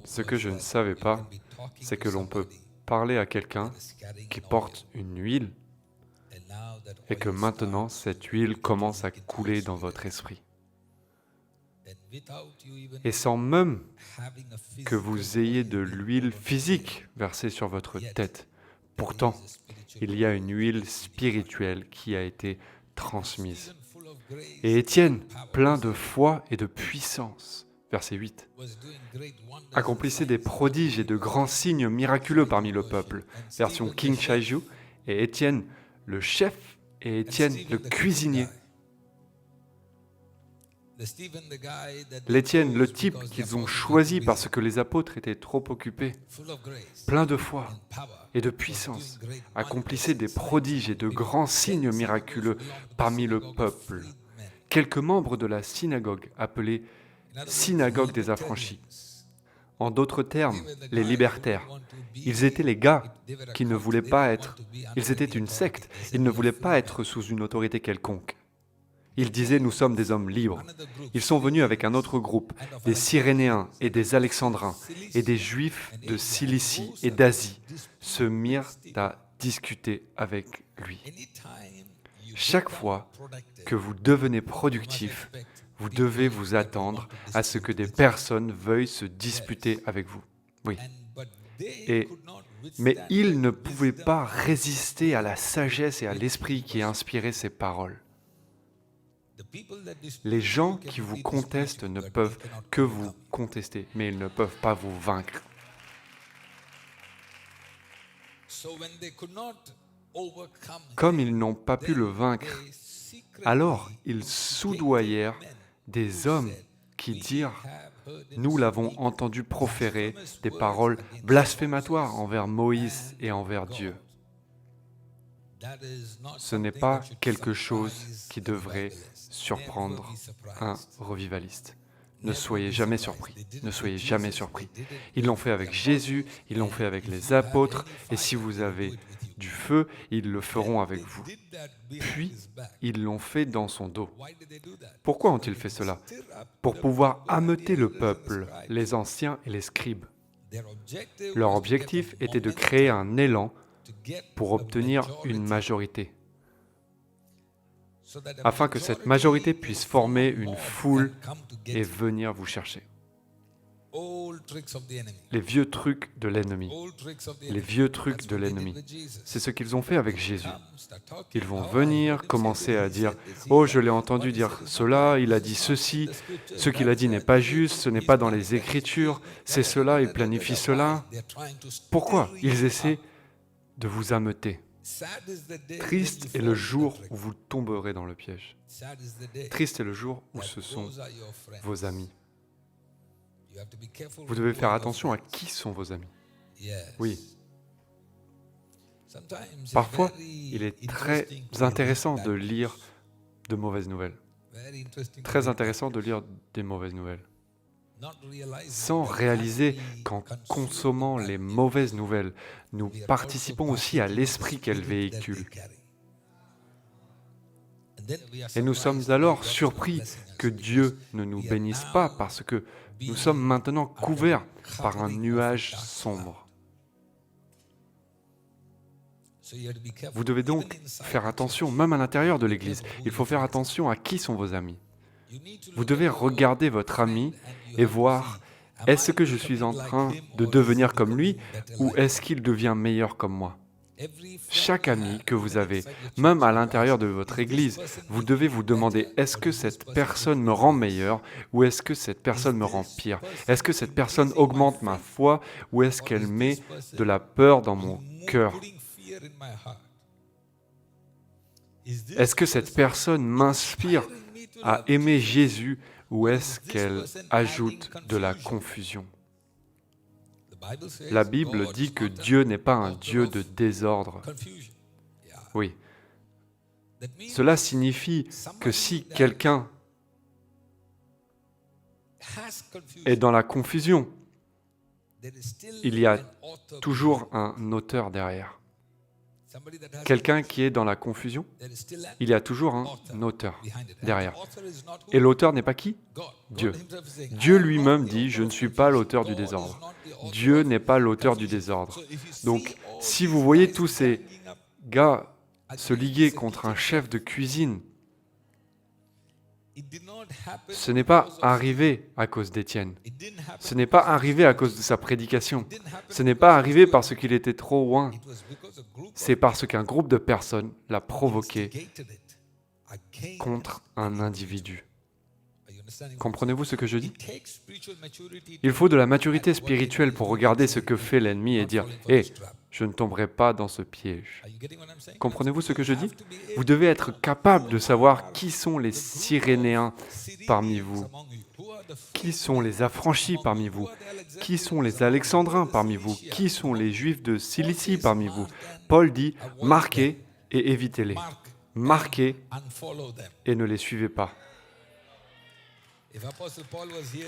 Ce que je ne savais pas, c'est que l'on peut parler à quelqu'un qui porte une huile et que maintenant cette huile commence à couler dans votre esprit. Et sans même que vous ayez de l'huile physique versée sur votre tête, pourtant, il y a une huile spirituelle qui a été transmise. Et Étienne, plein de foi et de puissance, verset 8, accomplissait des prodiges et de grands signes miraculeux parmi le peuple, version King Shaiju, et Étienne le chef et Étienne le cuisinier. L'Étienne, le type qu'ils ont choisi parce que les apôtres étaient trop occupés, plein de foi et de puissance, accomplissait des prodiges et de grands signes miraculeux parmi le peuple. Quelques membres de la synagogue, appelée synagogue des affranchis, en d'autres termes, les libertaires, ils étaient les gars qui ne voulaient pas être, ils étaient une secte, ils ne voulaient pas être sous une autorité quelconque. Ils disaient « nous sommes des hommes libres ». Ils sont venus avec un autre groupe, des Cyrénéens et des Alexandrins, et des Juifs de Cilicie et d'Asie, se mirent à discuter avec lui. Chaque fois que vous devenez productif, vous devez vous attendre à ce que des personnes veuillent se disputer avec vous. Oui. Mais ils ne pouvaient pas résister à la sagesse et à l'esprit qui inspirait ces paroles. Les gens qui vous contestent ne peuvent que vous contester, mais ils ne peuvent pas vous vaincre. Comme ils n'ont pas pu le vaincre, alors ils soudoyèrent des hommes qui dirent « Nous l'avons entendu proférer des paroles blasphématoires envers Moïse et envers Dieu. » Ce n'est pas quelque chose qui devrait surprendre un revivaliste. Ne soyez jamais surpris, ne soyez jamais surpris. Ils l'ont fait avec Jésus, ils l'ont fait avec les apôtres, et si vous avez du feu, ils le feront avec vous. Puis, ils l'ont fait dans son dos. Pourquoi ont-ils fait cela? Pour pouvoir ameuter le peuple, les anciens et les scribes. Leur objectif était de créer un élan pour obtenir une majorité, afin que cette majorité puisse former une foule et venir vous chercher. Les vieux trucs de l'ennemi. Les vieux trucs de l'ennemi. C'est ce qu'ils ont fait avec Jésus. Ils vont venir, commencer à dire « Oh, je l'ai entendu dire cela, il a dit ceci, ce qu'il a dit n'est pas juste, ce n'est pas dans les Écritures, c'est cela, il planifie cela. » Pourquoi? Ils essaient de vous ameuter. Triste est le jour où vous tomberez dans le piège. Triste est le jour où ce sont vos amis. Vous devez faire attention à qui sont vos amis. Oui. Parfois, il est très intéressant de lire de mauvaises nouvelles. Très intéressant de lire des mauvaises nouvelles. Sans réaliser qu'en consommant les mauvaises nouvelles, nous participons aussi à l'esprit qu'elles véhiculent. Et nous sommes alors surpris que Dieu ne nous bénisse pas parce que nous sommes maintenant couverts par un nuage sombre. Vous devez donc faire attention, même à l'intérieur de l'Église. Il faut faire attention à qui sont vos amis. Vous devez regarder votre ami et voir, est-ce que je suis en train de devenir comme lui ou est-ce qu'il devient meilleur comme moi? Chaque ami que vous avez, même à l'intérieur de votre Église, vous devez vous demander, est-ce que cette personne me rend meilleur ou est-ce que cette personne me rend pire? Est-ce que cette personne augmente ma foi ou est-ce qu'elle met de la peur dans mon cœur? Est-ce que cette personne m'inspire à aimer Jésus ou est-ce qu'elle ajoute de la confusion? La Bible dit que Dieu n'est pas un Dieu de désordre. Oui. Cela signifie que si quelqu'un est dans la confusion, il y a toujours un auteur derrière. Quelqu'un qui est dans la confusion, il y a toujours un auteur derrière. Et l'auteur n'est pas qui? Dieu. Dieu lui-même dit, je ne suis pas l'auteur du désordre. Dieu n'est pas l'auteur du désordre. Donc, si vous voyez tous ces gars se liguer contre un chef de cuisine, ce n'est pas arrivé à cause d'Étienne. Ce n'est pas arrivé à cause de sa prédication. Ce n'est pas arrivé parce qu'il était trop loin. C'est parce qu'un groupe de personnes l'a provoqué contre un individu. Comprenez-vous ce que je dis? Il faut de la maturité spirituelle pour regarder ce que fait l'ennemi et dire « Hé, je ne tomberai pas dans ce piège. » Comprenez-vous ce que je dis? Vous devez être capable de savoir qui sont les Cyrénéens parmi vous, qui sont les affranchis parmi vous, qui sont les Alexandrins parmi vous, qui sont les Juifs de Cilicie parmi vous. Paul dit « Marquez et évitez-les. Marquez et ne les suivez pas. »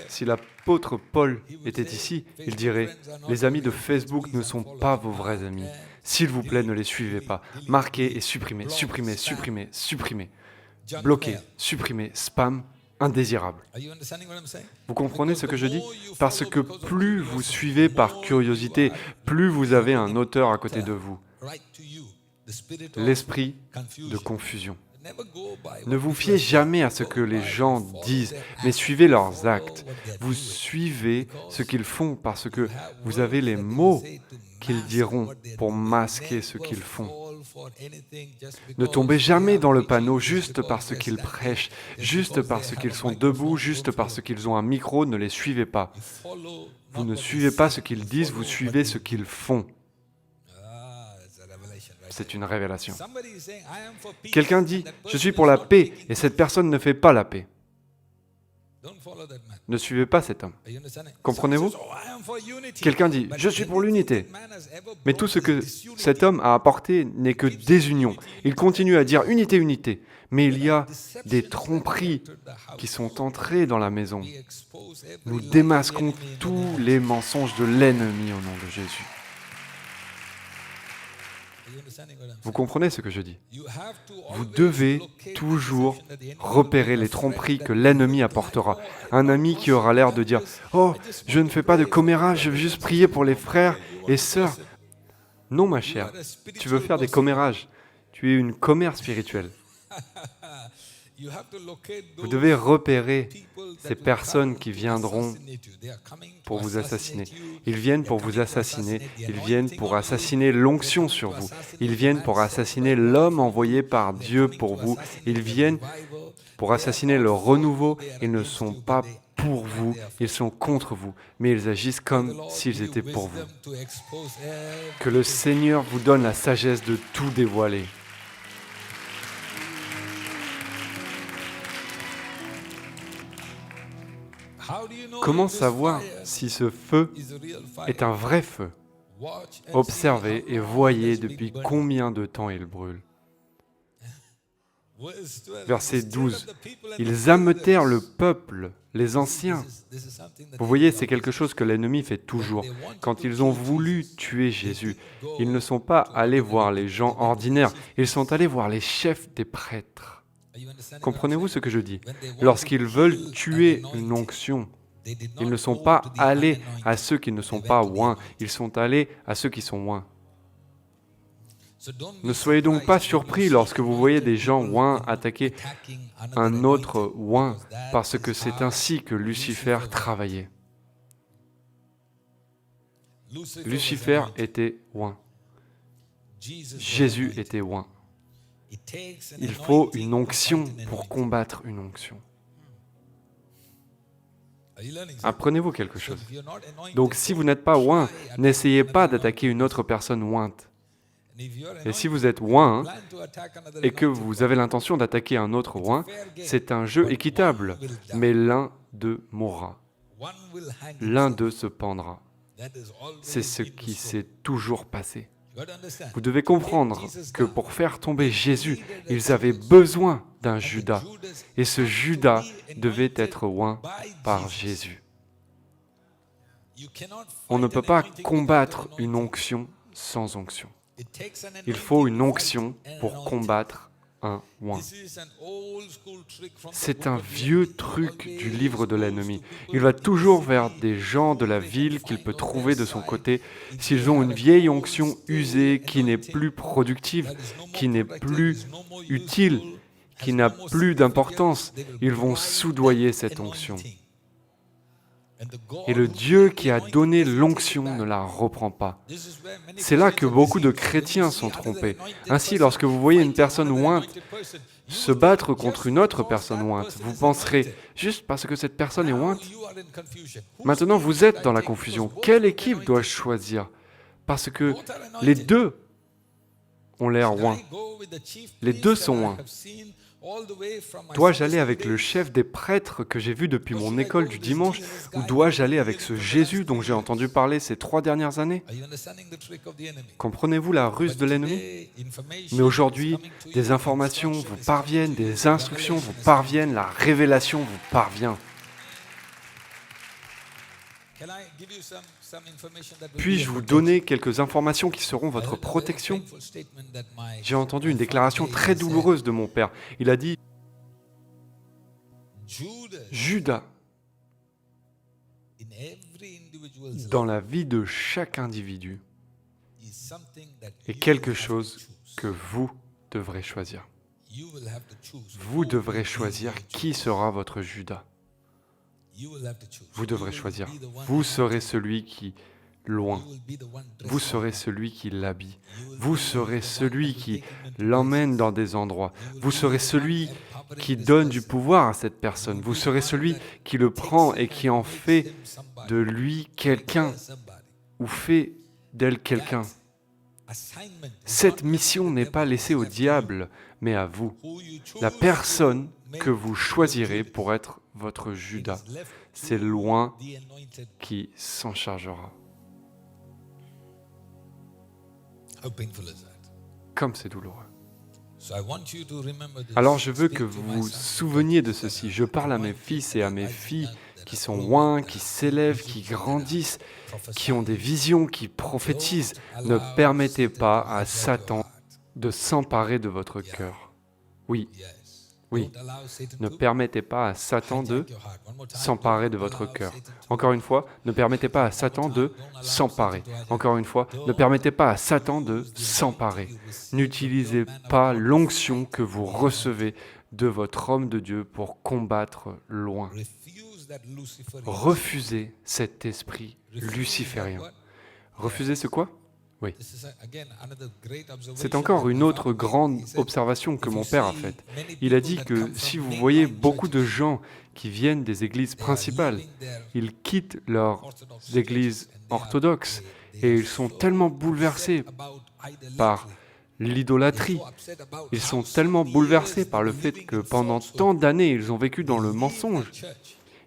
Si l'apôtre Paul était ici, il dirait « Les amis de Facebook ne sont pas vos vrais amis. S'il vous plaît, ne les suivez pas. Marquez et supprimez, supprimez, supprimez, supprimez. Bloquez, supprimez, spam, indésirable. » Vous comprenez ce que je dis? Parce que plus vous suivez par curiosité, plus vous avez un auteur à côté de vous. L'esprit de confusion. Ne vous fiez jamais à ce que les gens disent, mais suivez leurs actes. Vous suivez ce qu'ils font parce que vous avez les mots qu'ils diront pour masquer ce qu'ils font. Ne tombez jamais dans le panneau juste parce qu'ils prêchent, juste parce qu'ils sont debout, juste parce qu'ils ont un micro, ne les suivez pas. Vous ne suivez pas ce qu'ils disent, vous suivez ce qu'ils font. C'est une révélation. Quelqu'un dit « Je suis pour la paix » et cette personne ne fait pas la paix. Ne suivez pas cet homme. Comprenez-vous? Quelqu'un dit « Je suis pour l'unité ». Mais tout ce que cet homme a apporté n'est que désunion. Il continue à dire « Unité, unité ». Mais il y a des tromperies qui sont entrées dans la maison. Nous démasquons tous les mensonges de l'ennemi au nom de Jésus. Vous comprenez ce que je dis? Vous devez toujours repérer les tromperies que l'ennemi apportera. Un ami qui aura l'air de dire « Oh, je ne fais pas de commérage, je veux juste prier pour les frères et sœurs. » Non, ma chère, tu veux faire des commérages. Tu es une commère spirituelle. Vous devez repérer ces personnes qui viendront pour vous assassiner. Ils viennent pour vous assassiner. Ils viennent pour assassiner l'onction sur vous. Ils viennent pour assassiner l'homme envoyé par Dieu pour vous. Ils viennent pour assassiner le renouveau. Ils ne sont pas pour vous, ils sont contre vous, mais ils agissent comme s'ils étaient pour vous. Que le Seigneur vous donne la sagesse de tout dévoiler. Comment savoir si ce feu est un vrai feu? Observez et voyez depuis combien de temps il brûle. Verset 12. Ils ameutèrent le peuple, les anciens. Vous voyez, c'est quelque chose que l'ennemi fait toujours. Quand ils ont voulu tuer Jésus, ils ne sont pas allés voir les gens ordinaires, ils sont allés voir les chefs des prêtres. Comprenez-vous ce que je dis? Lorsqu'ils veulent tuer une onction, ils ne sont pas allés à ceux qui ne sont pas oints, ils sont allés à ceux qui sont oints. Ne soyez donc pas surpris lorsque vous voyez des gens oints attaquer un autre oint, parce que c'est ainsi que Lucifer travaillait. Lucifer était oint. Jésus était oint. Il faut une onction pour combattre une onction. Apprenez-vous quelque chose. Donc si vous n'êtes pas oint, n'essayez pas d'attaquer une autre personne ointe. Et si vous êtes oint et que vous avez l'intention d'attaquer un autre oint, c'est un jeu équitable, mais l'un d'eux mourra. L'un d'eux se pendra. C'est ce qui s'est toujours passé. Vous devez comprendre que pour faire tomber Jésus, ils avaient besoin d'un Judas. Et ce Judas devait être oint par Jésus. On ne peut pas combattre une onction sans onction. Il faut une onction pour combattre un oint. C'est un vieux truc du livre de l'ennemi. Il va toujours vers des gens de la ville qu'il peut trouver de son côté s'ils ont une vieille onction usée qui n'est plus productive, qui n'est plus utile, qui n'a plus d'importance. Ils vont soudoyer cette onction. Et le Dieu qui a donné l'onction ne la reprend pas. C'est là que beaucoup de chrétiens sont trompés. Ainsi, lorsque vous voyez une personne ointe se battre contre une autre personne ointe, vous penserez, juste parce que cette personne est ointe, maintenant vous êtes dans la confusion. Quelle équipe dois-je choisir? Parce que les deux ont l'air oints. Les deux sont oints. Dois-je aller avec le chef des prêtres que j'ai vu depuis mon école du dimanche, ou dois-je aller avec ce Jésus dont j'ai entendu parler ces 3 dernières années? Comprenez-vous la ruse de l'ennemi? Mais aujourd'hui, des informations vous parviennent, des instructions vous parviennent, la révélation vous parvient. Puis-je vous donner quelques informations qui seront votre protection? J'ai entendu une déclaration très douloureuse de mon père. Il a dit, Judas, dans la vie de chaque individu, est quelque chose que vous devrez choisir. Vous devrez choisir qui sera votre Judas. Vous devrez choisir. Vous serez celui qui loin. Vous serez celui qui l'habille. Vous serez celui qui l'emmène dans des endroits. Vous serez celui qui donne du pouvoir à cette personne. Vous serez celui qui le prend et qui en fait de lui quelqu'un ou fait d'elle quelqu'un. Cette mission n'est pas laissée au diable, mais à vous. La personne que vous choisirez pour être votre Judas, c'est loin qui s'en chargera. Comme c'est douloureux. Alors je veux que vous vous souveniez de ceci. Je parle à mes fils et à mes filles qui sont loin, qui s'élèvent, qui grandissent, qui ont des visions, qui prophétisent. Ne permettez pas à Satan de s'emparer de votre cœur. Oui. Ne permettez pas à Satan de s'emparer de votre cœur. Encore une fois, ne permettez pas à Satan de s'emparer. Encore une fois, ne permettez pas à Satan de s'emparer. N'utilisez pas l'onction que vous recevez de votre homme de Dieu pour combattre loin. Refusez cet esprit luciférien. Refusez ce quoi? Oui. C'est encore une autre grande observation que mon père a faite. Il a dit que si vous voyez beaucoup de gens qui viennent des églises principales, ils quittent leurs églises orthodoxes et ils sont tellement bouleversés par l'idolâtrie. Ils sont tellement bouleversés par le fait que pendant tant d'années, ils ont vécu dans le mensonge.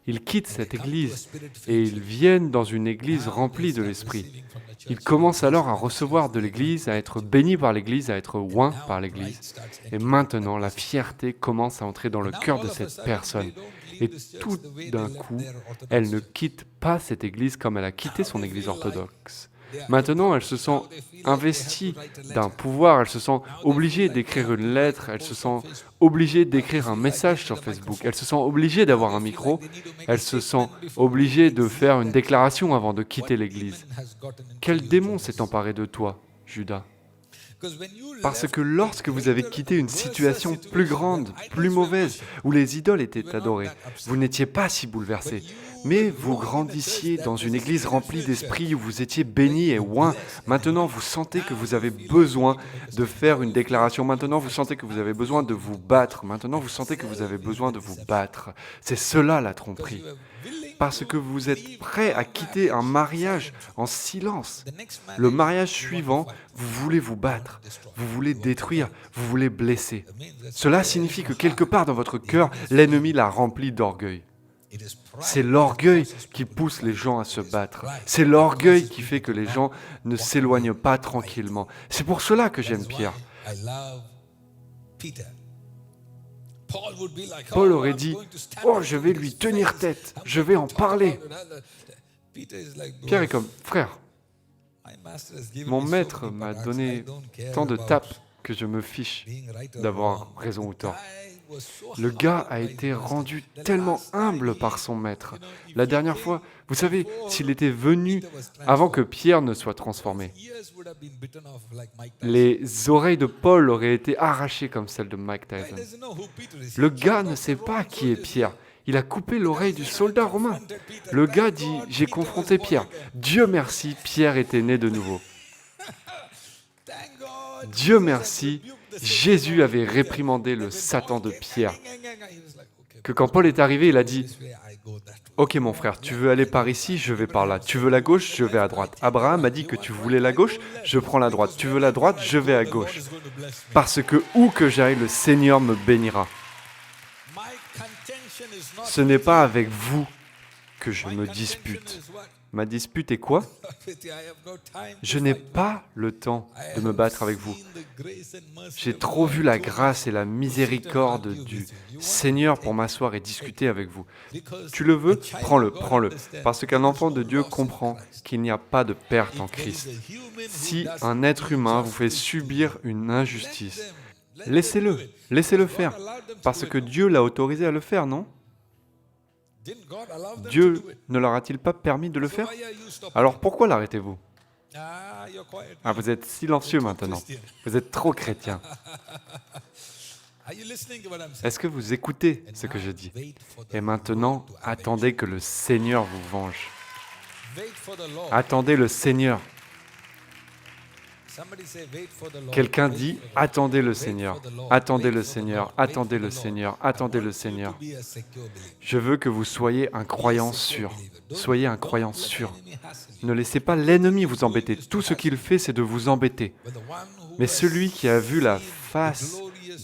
Ils quittent cette église et ils viennent dans une église remplie de l'esprit. Ils commencent alors à recevoir de l'église, à être bénis par l'église, à être oints par l'église. Et maintenant, la fierté commence à entrer dans le cœur de cette personne. Et tout d'un coup, elle ne quitte pas cette église comme elle a quitté son église orthodoxe. Maintenant, elle se sent investie d'un pouvoir, elle se sent obligée d'écrire une lettre, elle se sent obligée d'écrire un message sur Facebook, elle se sent obligée d'avoir un micro, elle se sent obligée de faire une déclaration avant de quitter l'église. Quel démon s'est emparé de toi, Judas? Parce que lorsque vous avez quitté une situation plus grande, plus mauvaise, où les idoles étaient adorées, vous n'étiez pas si bouleversé. Mais vous grandissiez dans une église remplie d'esprit où vous étiez bénis et oints. Maintenant, vous sentez que vous avez besoin de faire une déclaration. Maintenant, vous sentez que vous avez besoin de vous battre. Maintenant, vous sentez que vous avez besoin de vous battre. C'est cela la tromperie. Parce que vous êtes prêt à quitter un mariage en silence. Le mariage suivant, vous voulez vous battre, vous voulez détruire, vous voulez blesser. Cela signifie que quelque part dans votre cœur, l'ennemi l'a rempli d'orgueil. C'est l'orgueil qui pousse les gens à se battre. C'est l'orgueil qui fait que les gens ne s'éloignent pas tranquillement. C'est pour cela que j'aime Pierre. Paul aurait dit « Oh, je vais lui tenir tête, je vais en parler. » Pierre est comme « Frère, Mon maître m'a donné tant de tapes que je me fiche d'avoir raison ou tort. Le gars a été rendu tellement humble par son maître. La dernière fois, vous savez, s'il était venu avant que Pierre ne soit transformé, les oreilles de Paul auraient été arrachées comme celles de Mike Tyson. Le gars ne sait pas qui est Pierre. Il a coupé l'oreille du soldat romain. Le gars dit « J'ai confronté Pierre. Dieu merci, Pierre était né de nouveau. » Dieu merci, Jésus avait réprimandé le Satan de Pierre. Que quand Paul est arrivé, il a dit « Ok mon frère, tu veux aller par ici, je vais par là. Tu veux la gauche, je vais à droite. Abraham a dit que tu voulais la gauche, je prends la droite. Tu veux la droite, je vais à gauche. Parce que où que j'aille, le Seigneur me bénira. Ce n'est pas avec vous que je me dispute. Ma dispute est quoi? Je n'ai pas le temps de me battre avec vous. J'ai trop vu la grâce et la miséricorde du Seigneur pour m'asseoir et discuter avec vous. Tu le veux? Prends-le, prends-le. Parce qu'un enfant de Dieu comprend qu'il n'y a pas de perte en Christ. Si un être humain vous fait subir une injustice, laissez-le, laissez-le faire. Parce que Dieu l'a autorisé à le faire, non? Dieu ne leur a-t-il pas permis de le faire? Alors pourquoi l'arrêtez-vous? Ah, vous êtes silencieux maintenant. Vous êtes trop chrétien. Est-ce que vous écoutez ce que je dis? Et maintenant, attendez que le Seigneur vous venge. Attendez le Seigneur. Quelqu'un dit « Attendez le Seigneur, attendez le Seigneur, attendez le Seigneur, attendez le Seigneur. » Je veux que vous soyez un croyant sûr. Soyez un croyant sûr. Ne laissez pas l'ennemi vous embêter. Tout ce qu'il fait, c'est de vous embêter. Mais celui qui a vu la face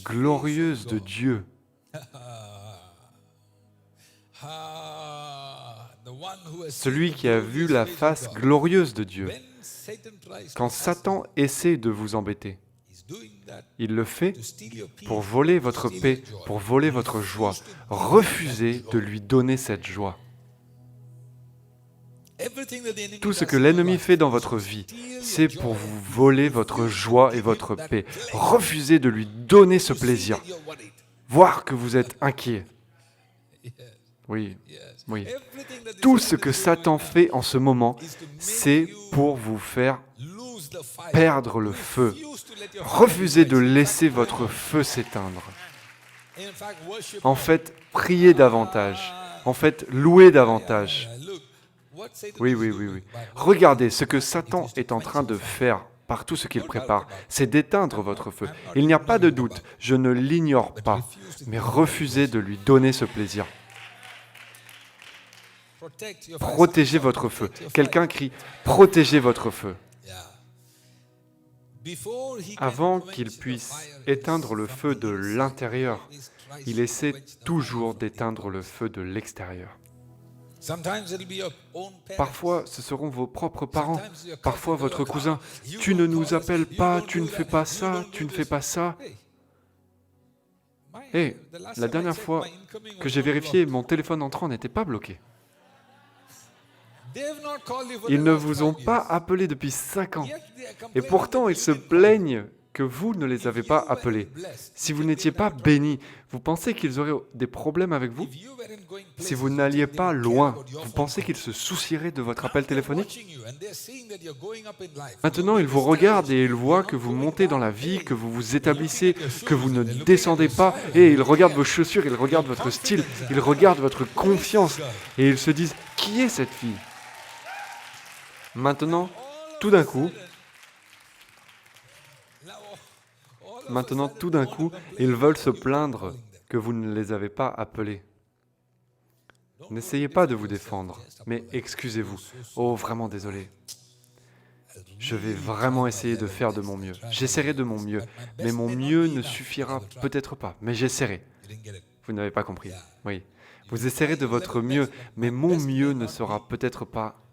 glorieuse de Dieu, celui qui a vu la face glorieuse de Dieu, quand Satan essaie de vous embêter, il le fait pour voler votre paix, pour voler votre joie. Refusez de lui donner cette joie. Tout ce que l'ennemi fait dans votre vie, c'est pour vous voler votre joie et votre paix. Refusez de lui donner ce plaisir. Voir que vous êtes inquiet. Oui, oui. Tout ce que Satan fait en ce moment, c'est pour vous faire perdre le feu. Refusez de laisser votre feu s'éteindre. En fait, priez davantage. En fait, louez davantage. Oui, oui, oui, oui. Regardez ce que Satan est en train de faire par tout ce qu'il prépare, c'est d'éteindre votre feu. Il n'y a pas de doute, je ne l'ignore pas, mais refusez de lui donner ce plaisir. Protégez votre feu. Quelqu'un crie « Protégez votre feu ». Avant qu'il puisse éteindre le feu de l'intérieur, il essaie toujours d'éteindre le feu de l'extérieur. Parfois, ce seront vos propres parents, parfois votre cousin. « Tu ne nous appelles pas, tu ne fais pas ça, tu ne fais pas ça. » Hé, la dernière fois que j'ai vérifié, mon téléphone entrant n'était pas bloqué. Ils ne vous ont pas appelé depuis 5 ans. Et pourtant, ils se plaignent que vous ne les avez pas appelés. Si vous n'étiez pas bénis, vous pensez qu'ils auraient des problèmes avec vous? Si vous n'alliez pas loin, vous pensez qu'ils se soucieraient de votre appel téléphonique? Maintenant, ils vous regardent et ils voient que vous montez dans la vie, que vous vous établissez, que vous ne descendez pas, et ils regardent vos chaussures, ils regardent votre style, ils regardent votre confiance, et ils se disent « Qui est cette fille ?» Maintenant, tout d'un coup, ils veulent se plaindre que vous ne les avez pas appelés. N'essayez pas de vous défendre, mais excusez-vous. Oh, vraiment désolé. Je vais vraiment essayer de faire de mon mieux. J'essaierai de mon mieux, mais mon mieux ne suffira peut-être pas, mais j'essaierai. Vous n'avez pas compris, oui. Vous essaierez de votre mieux, mais mon mieux ne sera peut-être pas...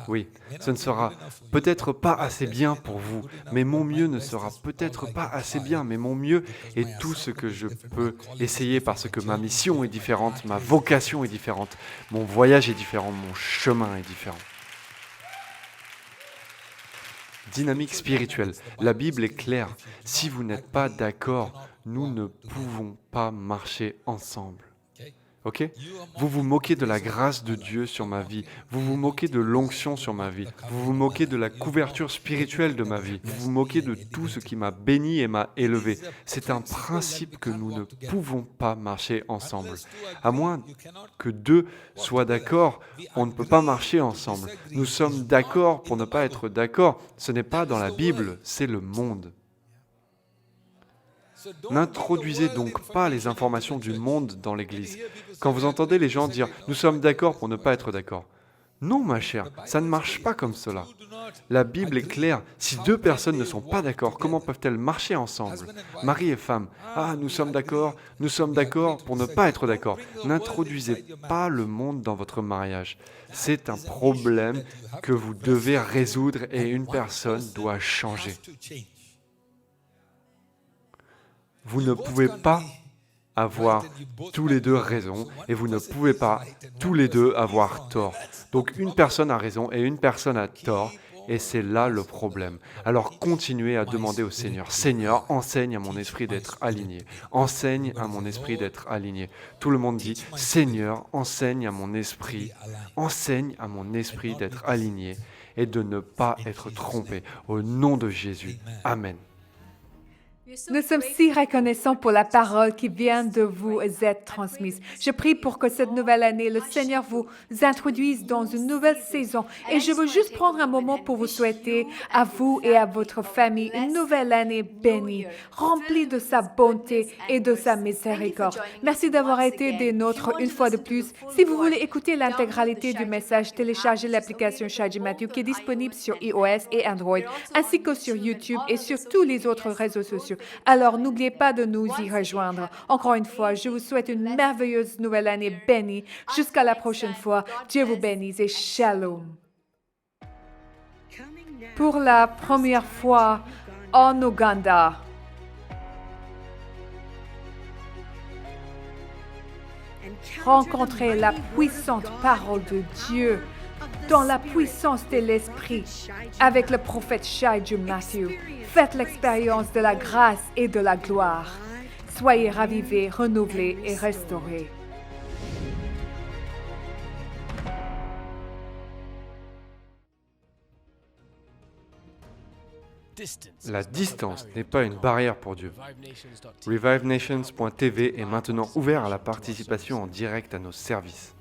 Oui, ce ne sera peut-être pas assez bien pour vous, mais mon mieux ne sera peut-être pas assez bien, mais mon mieux est tout ce que je peux essayer parce que ma mission est différente, ma vocation est différente, mon voyage est différent, mon chemin est différent. dynamique spirituelle. La Bible est claire. Si vous n'êtes pas d'accord, nous ne pouvons pas marcher ensemble. Ok? Vous vous moquez de la grâce de Dieu sur ma vie. Vous vous moquez de l'onction sur ma vie. Vous vous moquez de la couverture spirituelle de ma vie. Vous vous moquez de tout ce qui m'a béni et m'a élevé. C'est un principe que nous ne pouvons pas marcher ensemble. À moins que deux soient d'accord, on ne peut pas marcher ensemble. Nous sommes d'accord pour ne pas être d'accord. Ce n'est pas dans la Bible, c'est le monde. N'introduisez donc pas les informations du monde dans l'Église. Quand vous entendez les gens dire « nous sommes d'accord pour ne pas être d'accord », non, ma chère, ça ne marche pas comme cela. La Bible est claire. Si deux personnes ne sont pas d'accord, comment peuvent-elles marcher ensemble? Mari et femme, nous sommes d'accord pour ne pas être d'accord. N'introduisez pas le monde dans votre mariage. C'est un problème que vous devez résoudre et une personne doit changer. Vous ne pouvez pas avoir tous les deux raison et vous ne pouvez pas tous les deux avoir tort. Donc une personne a raison et une personne a tort et c'est là le problème. Alors continuez à demander au Seigneur, Seigneur, enseigne à mon esprit d'être aligné. Enseigne à mon esprit d'être aligné. Tout le monde dit, Seigneur, enseigne à mon esprit d'être aligné et de ne pas être trompé. Au nom de Jésus. Amen. Nous sommes si reconnaissants pour la parole qui vient de vous être transmise. Je prie pour que cette nouvelle année, le Seigneur vous introduise dans une nouvelle saison. Et je veux juste prendre un moment pour vous souhaiter à vous et à votre famille une nouvelle année bénie, remplie de sa bonté et de sa miséricorde. Merci d'avoir été des nôtres une fois de plus. Si vous voulez écouter l'intégralité du message, téléchargez l'application Chargy Matthew qui est disponible sur iOS et Android, ainsi que sur YouTube et sur tous les autres réseaux sociaux. Alors, n'oubliez pas de nous y rejoindre. Encore une fois, je vous souhaite une merveilleuse nouvelle année bénie. Jusqu'à la prochaine fois, Dieu vous bénisse et shalom. Pour la première fois en Ouganda, rencontrez la puissante parole de Dieu dans la puissance de l'Esprit avec le prophète Chargy Matthew. Faites l'expérience de la grâce et de la gloire. Soyez ravivés, renouvelés et restaurés. La distance n'est pas une barrière pour Dieu. ReviveNations.tv est maintenant ouvert à la participation en direct à nos services.